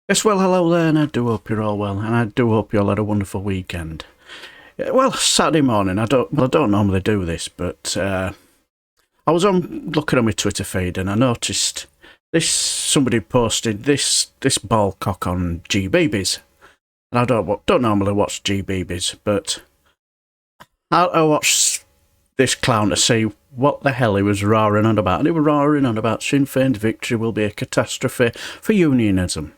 Yes, well, hello there, and I do hope you're all well, and I do hope you all had a wonderful weekend. Well, Saturday morning, I don't normally do this, but I was looking on my Twitter feed, and I noticed somebody posted this ball cock on GBBs, and I don't normally watch GBBs, but I watched this clown to see what the hell he was roaring on about, and he was roaring on about Sinn Fein's victory will be a catastrophe for unionism.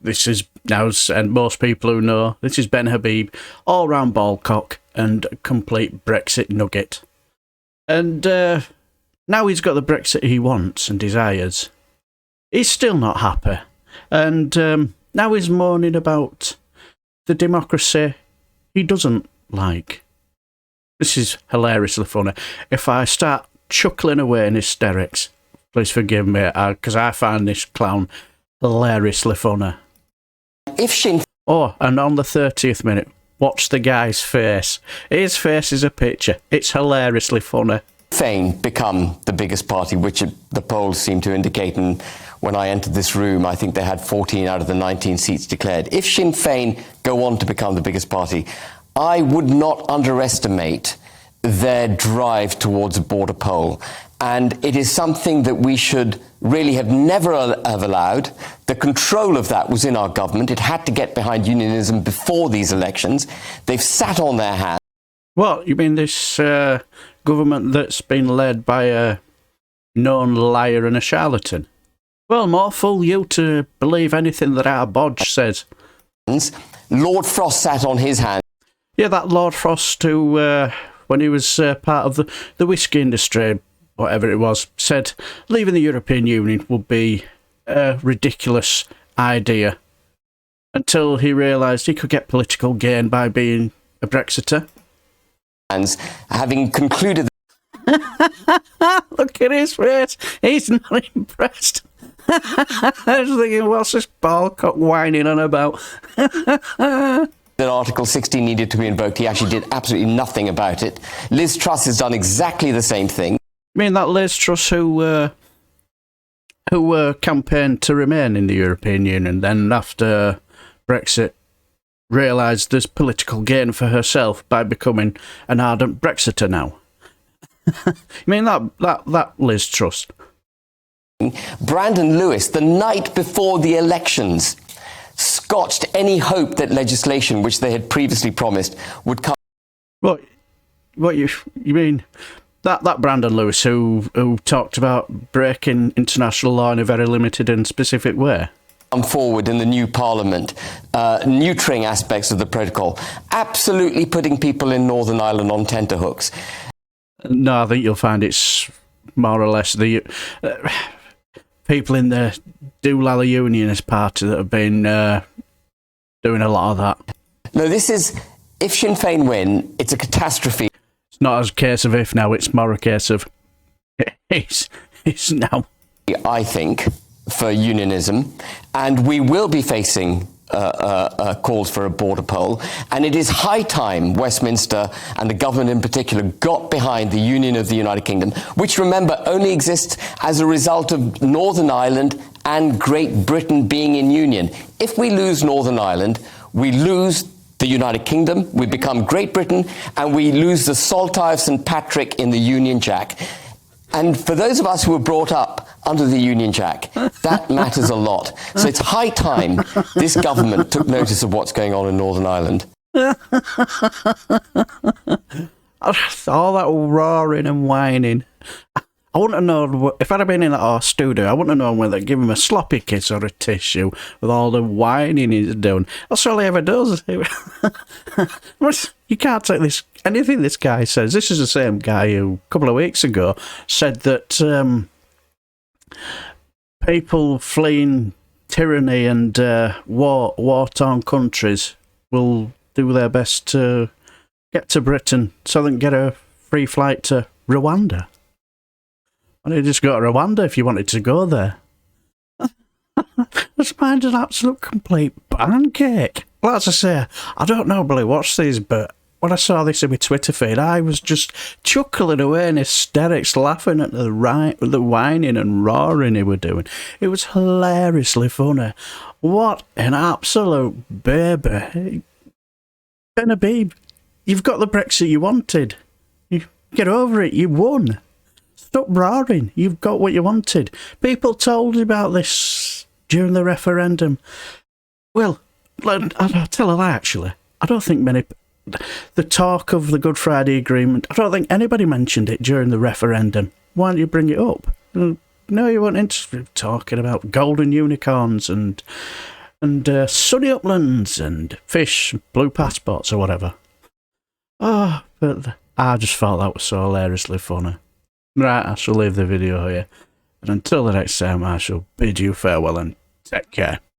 This is now, and most people who know, this is Ben Habib, all-round ballcock and complete Brexit nugget. And now he's got the Brexit he wants and desires. He's still not happy. And now he's moaning about the democracy he doesn't like. This is hilariously funny. If I start chuckling away in hysterics, please forgive me, because I find this clown hilariously funny. And on the 30th minute, watch the guy's face. His face is a picture. It's hilariously funny. Fein become the biggest party, which the polls seem to indicate. And when I entered this room, I think they had 14 out of the 19 seats declared. If Sinn Fein go on to become the biggest party, I would not underestimate their drive towards a border poll. And it is something that we should really have never have allowed. The control of that was in our government. It had to get behind unionism before these elections. They've sat on their hands. What, you mean this government that's been led by a known liar and a charlatan? Well, more fool you to believe anything that our bodge says. Lord Frost sat on his hands. Yeah, that Lord Frost who, when he was part of the whisky industry, whatever it was, said leaving the European Union would be a ridiculous idea until he realised he could get political gain by being a Brexiter. And having concluded... Look at his face. He's not impressed. I was thinking, what's this ballcock whining on about? That Article 60 needed to be invoked. He actually did absolutely nothing about it. Liz Truss has done exactly the same thing. I mean, that Liz Truss who campaigned to remain in the European Union, then after Brexit realised there's political gain for herself by becoming an ardent Brexiter now. I mean, that Liz Truss. Brandon Lewis, the night before the elections, scotched any hope that legislation, which they had previously promised, would come. What you mean? That Brandon Lewis who talked about breaking international law in a very limited and specific way? Come forward in the new parliament, neutering aspects of the protocol, absolutely putting people in Northern Ireland on tenterhooks. No, I think you'll find it's more or less the people in the Doolally Unionist Party that have been doing a lot of that. No, this is, if Sinn Fein win, it's a catastrophe. It's not a case of if now, it's more a case of it's now. I think, for unionism, and we will be facing calls for a border poll, and it is high time Westminster and the government in particular got behind the Union of the United Kingdom, which, remember, only exists as a result of Northern Ireland and Great Britain being in union. If we lose Northern Ireland, we lose the United Kingdom, we become Great Britain, and we lose the Saltire of St. Patrick in the Union Jack. And for those of us who were brought up under the Union Jack, that matters a lot. So it's high time this government took notice of what's going on in Northern Ireland. All that roaring and whining. I wouldn't have known, if I'd have been in our studio, I wouldn't have known whether to give him a sloppy kiss or a tissue with all the whining he's doing. That's all he ever does. You can't take anything this guy says. This is the same guy who, a couple of weeks ago, said that people fleeing tyranny and war-torn countries will do their best to get to Britain so they can get a free flight to Rwanda. Why don't you just go to Rwanda if you wanted to go there? This mine's an absolute complete pancake. Well, as I say, I don't normally watch these, but when I saw this in my Twitter feed, I was just chuckling away in hysterics, laughing at the whining and roaring he were doing. It was hilariously funny. What an absolute baby. Ben Habib, you've got the Brexit you wanted. You get over it, you won. Stop roaring, you've got what you wanted. People told you about this during the referendum. Well, I'll tell a lie, actually. I don't think many... The talk of the Good Friday Agreement, I don't think anybody mentioned it during the referendum. Why don't you bring it up? No, you weren't interested in talking about golden unicorns and sunny uplands and fish, blue passports or whatever. Oh, but I just thought that was so hilariously funny. Right, I shall leave the video here. And until the next time, I shall bid you farewell and take care.